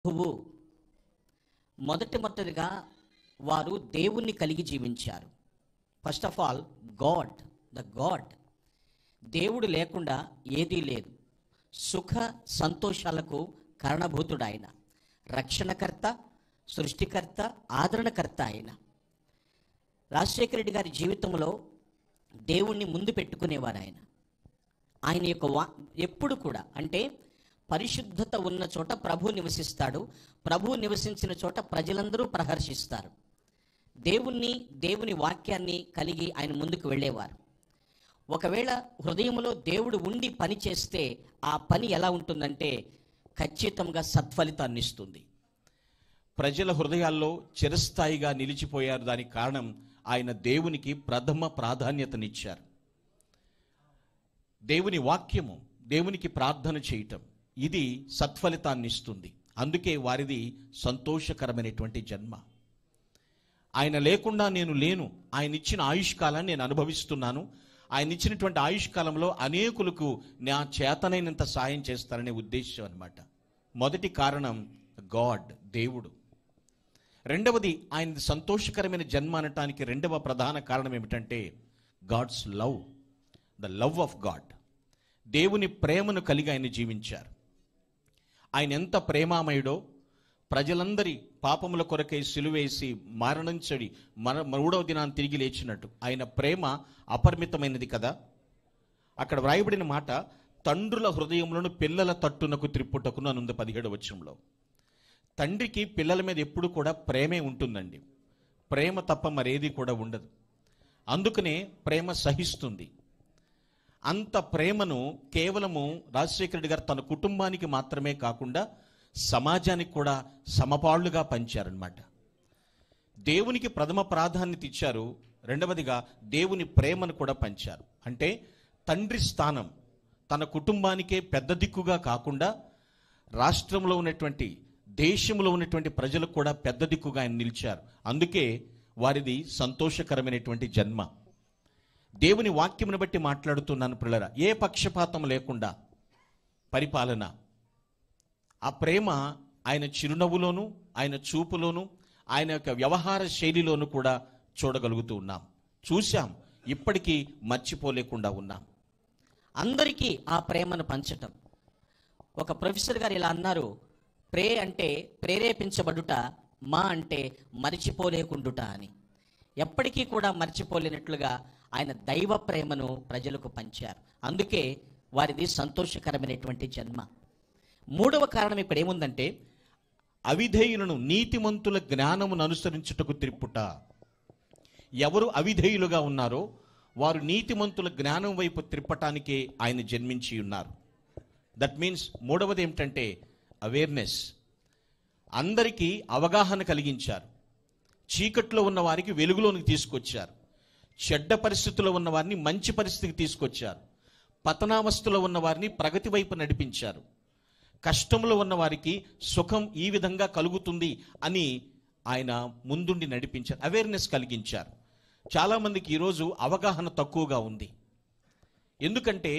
ప్రభువు మొదటిగా వారు దేవుణ్ణి కలిగి జీవించారు. ఫస్ట్ ఆఫ్ ఆల్ గాడ్, దేవుడు లేకుండా ఏదీ లేదు. సుఖ సంతోషాలకు కారణభూతుడు ఆయన, రక్షణకర్త, సృష్టికర్త, ఆదరణకర్త ఆయన. రాజశేఖర రెడ్డి గారి జీవితంలో దేవుణ్ణి ముందు పెట్టుకునేవారు ఆయన యొక్క ఎప్పుడు కూడా అంటే పరిశుద్ధత ఉన్న చోట ప్రభు నివసిస్తాడు, ప్రభు నివసించిన చోట ప్రజలందరూ ప్రహర్షిస్తారు. దేవుని వాక్యాన్ని కలిగి ఆయన ముందుకు వెళ్ళేవారు. ఒకవేళ హృదయంలో దేవుడు ఉండి పని చేస్తే ఆ పని ఎలా ఉంటుందంటే ఖచ్చితంగా సత్ఫలితాన్ని ఇస్తుంది. ప్రజల హృదయాల్లో చిరస్థాయిగా నిలిచిపోయారు. దానికి కారణం ఆయన దేవునికి ప్రథమ ప్రాధాన్యతనిచ్చారు. దేవుని వాక్యము, దేవునికి ప్రార్థన చేయటం, ఇది సత్ఫలితాన్ని ఇస్తుంది. అందుకే వారిది సంతోషకరమైనటువంటి జన్మ. ఆయన లేకుండా నేను లేను, ఆయన ఇచ్చిన ఆయుష్కాలాన్ని నేను అనుభవిస్తున్నాను, ఆయన ఇచ్చినటువంటి ఆయుష్కాలంలో అనేకులకు నా చేతనైనంత సాయం చేస్తారనే ఉద్దేశం అన్నమాట. మొదటి కారణం గాడ్, దేవుడు. రెండవది ఆయన సంతోషకరమైన జన్మ అనటానికి రెండవ ప్రధాన కారణం ఏమిటంటే God's love, the love of God. దేవుని ప్రేమను కలిగి ఆయన జీవించారు. ఆయన ఎంత ప్రేమామయుడో, ప్రజలందరి పాపముల కొరకై సిలువేసి మరణించడి మూడవ దినాన్ని తిరిగి లేచినట్టు ఆయన ప్రేమ అపరిమితమైనది కదా. అక్కడ వ్రాయబడిన మాట తండ్రుల హృదయములను పిల్లల తట్టునకు త్రిప్పుటకును అనుంది 17వ వచనంలో. తండ్రికి పిల్లల మీద ఎప్పుడు కూడా ప్రేమే ఉంటుందండి. ప్రేమ తప్ప మరేది కూడా ఉండదు. అందుకనే ప్రేమ సహిస్తుంది. అంత ప్రేమను కేవలము రాజశేఖర రెడ్డి గారు తన కుటుంబానికి మాత్రమే కాకుండా సమాజానికి కూడా సమపాళ్లుగా పంచారనమాట. దేవునికి ప్రథమ ప్రాధాన్యత ఇచ్చారు. రెండవదిగా దేవుని ప్రేమను కూడా పంచారు. అంటే తండ్రి స్థానం తన కుటుంబానికే పెద్ద దిక్కుగా కాకుండా రాష్ట్రంలో ఉన్నటువంటి, దేశంలో ఉన్నటువంటి ప్రజలకు కూడా పెద్ద దిక్కుగా ఆయన నిలిచారు. అందుకే వారిది సంతోషకరమైనటువంటి జన్మ. దేవుని వాక్యమును బట్టి మాట్లాడుతున్నాను ప్రియులారా. ఏ పక్షపాతం లేకుండా పరిపాలన, ఆ ప్రేమ ఆయన చిరునవ్వులోను, ఆయన చూపులోను, ఆయన యొక్క వ్యవహార శైలిలోను కూడా చూడగలుగుతూ ఉన్నాం, చూశాం, ఇప్పటికీ మర్చిపోలేకుండా ఉన్నాం. అందరికీ ఆ ప్రేమను పంచటం. ఒక ప్రొఫెసర్ గారు ఇలా అన్నారు, ప్రే అంటే ప్రేరేపించబడుట, మా అంటే మరిచిపోలేకుండుట అని. ఎప్పటికీ కూడా మర్చిపోలేనట్లుగా ఆయన దైవ ప్రేమను ప్రజలకు పంచారు. అందుకే వారిది సంతోషకరమైనటువంటి జన్మ. మూడవ కారణం ఇక్కడ ఏముందంటే అవిధేయులను నీతిమంతుల జ్ఞానమును అనుసరించుటకు త్రిప్పుట. ఎవరు అవిధేయులుగా ఉన్నారో వారు నీతిమంతుల జ్ఞానం వైపు త్రిప్పటానికే ఆయన జన్మించి ఉన్నారు. దట్ మీన్స్ మూడవది ఏమిటంటే అవేర్నెస్. అందరికీ అవగాహన కలిగించారు. చీకట్లో ఉన్న వారికి వెలుగులోనికి తీసుకొచ్చారు. చెడ్డ పరిస్థితుల్లో ఉన్న వారిని మంచి పరిస్థితికి తీసుకొచ్చారు. పతనావస్థలో ఉన్న వారిని ప్రగతి వైపు నడిపించారు. కష్టంలో ఉన్న వారికి సుఖం ఈ విధంగా కలుగుతుంది అని ఆయన ముందుండి నడిపించారు. అవేర్నెస్ కలిగించారు. చాలామందికి ఈరోజు అవగాహన తక్కువగా ఉంది. ఎందుకంటే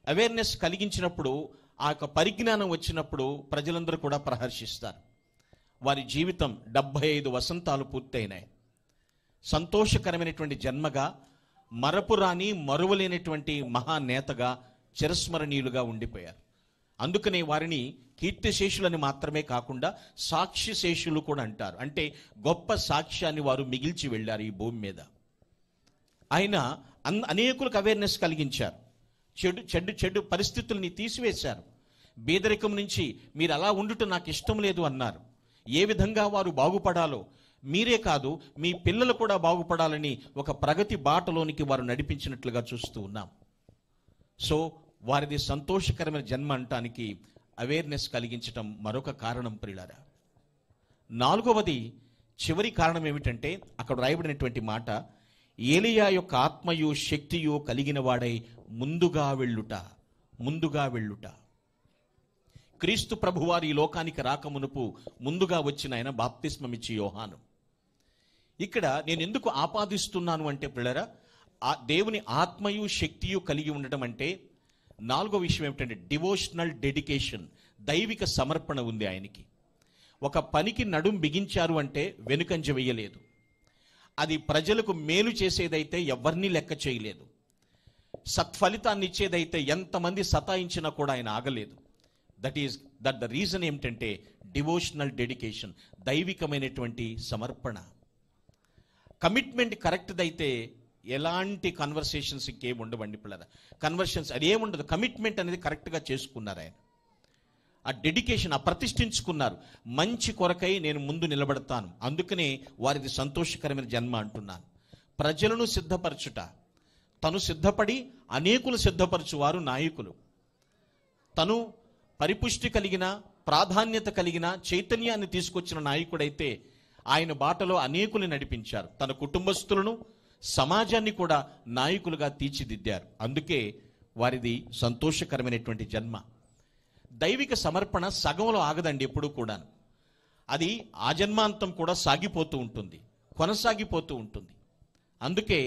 అవేర్నెస్ కలిగించినప్పుడు, ఆ యొక్క పరిజ్ఞానం వచ్చినప్పుడు ప్రజలందరూ కూడా ప్రహర్షిస్తారు. వారి జీవితం 75 వసంతాలు పూర్తయినాయి. సంతోషకరమైనటువంటి జన్మగా, మరపురాని మరువలేనటువంటి మహానేతగా, చిరస్మరణీయులుగా ఉండిపోయారు. అందుకనే వారిని కీర్తిశేషులని మాత్రమే కాకుండా సాక్ష్యశేషులు కూడా అంటారు. అంటే గొప్ప సాక్ష్యాన్ని వారు మిగిల్చి వెళ్ళారు ఈ భూమి మీద. ఆయన అనేకులకు అవేర్నెస్ కలిగించారు. చెడు పరిస్థితుల్ని తీసివేశారు. బీదరికం నుంచి మీరు అలా ఉండుట నాకు ఇష్టం లేదు అన్నారు. ఏ విధంగా వారు బాగుపడాలో, మీరే కాదు మీ పిల్లలు కూడా బాగుపడాలని ఒక ప్రగతి బాటలోనికి వారు నడిపించినట్లుగా చూస్తూ ఉన్నాం. సో వారిది సంతోషకరమైన జన్మ అనటానికి అవేర్నెస్ కలిగించటం మరొక కారణం ప్రియులారా. నాలుగవది, చివరి కారణం ఏమిటంటే అక్కడ రాయబడినటువంటి మాట, ఏలియా యొక్క ఆత్మయు శక్తియు కలిగిన వాడై ముందుగా వెళ్ళుట. క్రీస్తు ప్రభువారి ఈ లోకానికి రాకమునుపు ముందుగా వచ్చిన ఆయన బాప్తిస్మమిచ్చి యోహాను. ఇక్కడ నేను ఎందుకు ఆపాదిస్తున్నాను అంటే ప్రియులారా, ఆ దేవుని ఆత్మయు శక్తియు కలిగి ఉండటం అంటే నాలుగో విషయం ఏమిటంటే డివోషనల్ డెడికేషన్, దైవిక సమర్పణ ఉంది ఆయనకి. ఒక పనికి నడుం బిగించారు అంటే వెనుకంజ వేయలేదు. అది ప్రజలకు మేలు చేసేదైతే ఎవరిని లెక్క చేయలేదు. సత్ఫలితాన్ని ఇచ్చేదైతే ఎంతమంది సతాయించినా కూడా ఆయన ఆగలేదు. దట్ ద రీజన్ ఏమిటంటే డివోషనల్ డెడికేషన్, దైవికమైనటువంటి సమర్పణ. కమిట్మెంట్ కరెక్ట్దైతే ఎలాంటి కన్వర్సేషన్స్ ఇంకేం ఉండవండి పిల్లల. కన్వర్షన్స్ అది ఏముండదు. కమిట్మెంట్ అనేది కరెక్ట్గా చేసుకున్నారు ఆయన. ఆ డెడికేషన్, ఆ ప్రతిష్ఠించుకున్నారు. మంచి కొరకై నేను ముందు నిలబడతాను, అందుకనే వారిది సంతోషకరమైన జన్మ అంటున్నాను. ప్రజలను సిద్ధపరచుట, తను సిద్ధపడి అనేకులు సిద్ధపరచువారు నాయకులు. తను పరిపుష్టి కలిగిన, ప్రాధాన్యత కలిగిన, చైతన్యాన్ని తీసుకొచ్చిన నాయకుడైతే ఆయన బాటలో అనేకులు నడిపించారు. తన కుటుంబస్తులను, సమాజాన్ని కూడా నాయకులుగా తీర్చిదిద్దారు. అందుకే వారిది సంతోషకరమైనటువంటి జన్మ. దైవిక సమర్పణ సగంలో ఆగదండి ఎప్పుడూ కూడా. అది ఆ జన్మాంతం కూడా సాగిపోతూ ఉంటుంది, కొనసాగిపోతూ ఉంటుంది. అందుకే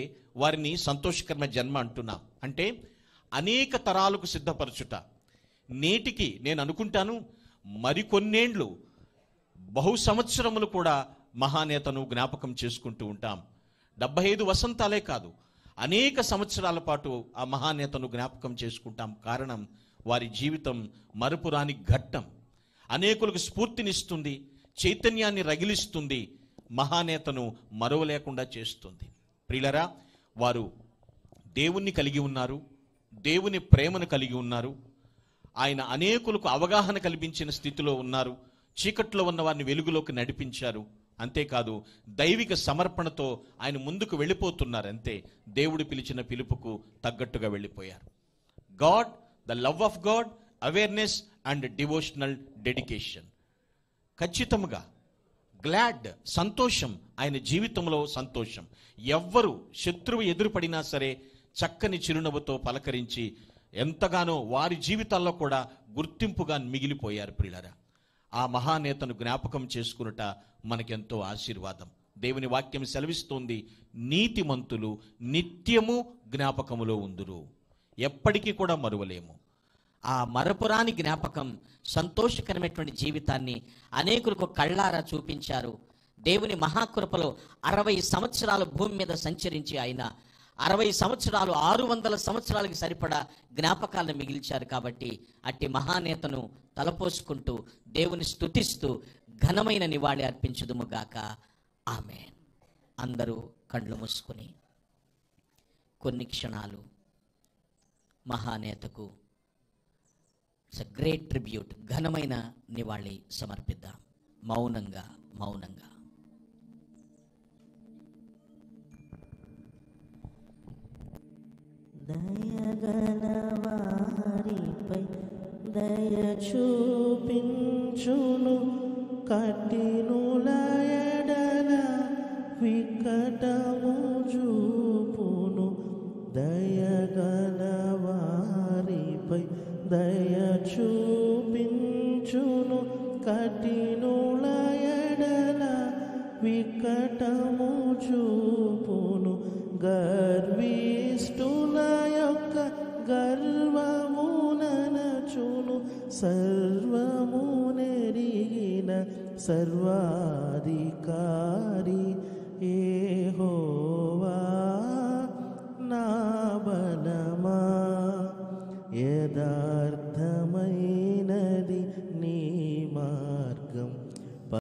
వారిని సంతోషకరమైన జన్మ అంటున్నాం. అంటే అనేక తరాలకు సిద్ధపరచుట. నేటికి నేను అనుకుంటాను మరికొన్నేండ్లు, బహు సంవత్సరములు కూడా మహానేతను జ్ఞాపకం చేసుకుంటూ ఉంటాం. 75 వసంతాలే కాదు, అనేక సంవత్సరాల పాటు ఆ మహానేతను జ్ఞాపకం చేసుకుంటాం. కారణం వారి జీవితం మరుపురాని ఘట్టం. అనేకులకు స్ఫూర్తినిస్తుంది, చైతన్యాన్ని రగిలిస్తుంది, మహానేతను మరువలేకుండా చేస్తుంది. ప్రియులరా, వారు దేవుణ్ణి కలిగి ఉన్నారు, దేవుని ప్రేమను కలిగి ఉన్నారు. ఆయన అనేకులకు అవగాహన కల్పించిన స్థితిలో ఉన్నారు. చీకట్లో ఉన్న వారిని వెలుగులోకి నడిపించారు. అంతేకాదు దైవిక సమర్పణతో ఆయన ముందుకు వెళ్ళిపోతున్నారు. అంతే, దేవుడు పిలిచిన పిలుపుకు తగ్గట్టుగా వెళ్ళిపోయారు. God, the love of God, awareness and devotional dedication. ఖచ్చితంగా గ్లాడ్, సంతోషం, ఆయన జీవితంలో సంతోషం. ఎవ్వరు శత్రువు ఎదురుపడినా సరే చక్కని చిరునవ్వుతో పలకరించి ఎంతగానో వారి జీవితాల్లో కూడా గుర్తింపుగా మిగిలిపోయారు. ప్రియులారా, ఆ మహానేతను జ్ఞాపకం చేసుకునుట మనకెంతో ఆశీర్వాదం. దేవుని వాక్యం సెలవిస్తోంది, నీతిమంతులు నిత్యము జ్ఞాపకములో ఉందురు, ఎప్పటికీ కూడా మరువలేము. ఆ మరపురాని జ్ఞాపకం, సంతోషకరమైనటువంటి జీవితాన్ని అనేకులకు కళ్ళారా చూపించారు. దేవుని మహాకృపలో 60 సంవత్సరాలు భూమి మీద సంచరించి ఆయన 60 సంవత్సరాలు 600 సంవత్సరాలకి సరిపడా జ్ఞాపకాలను మిగిల్చారు. కాబట్టి అట్టి మహానేతను తలపోసుకుంటూ దేవుని స్తుతిస్తూ ఘనమైన నివాళి అర్పించుదుముగాక. ఆమేన్. అందరూ కళ్ళు మూసుకొని కొన్ని క్షణాలు మహానేతకు గ్రేట్ ట్రిబ్యూట్, ఘనమైన నివాళి సమర్పిద్దాం. మౌనంగా మౌనంగా. దయగలవారిపై దయ చూపించును, కఠినుల ఎడల వికటము చూపును. దయగలవారిపై దయ చూపించును, కఠినుల ఎడల వికటము చూపును. గర్విష్ఠుల యొక్క గర్వముననచును, సర్వము నెరిగిన సర్వాధికారి యెహోవా నా బలమా. యెదార్థ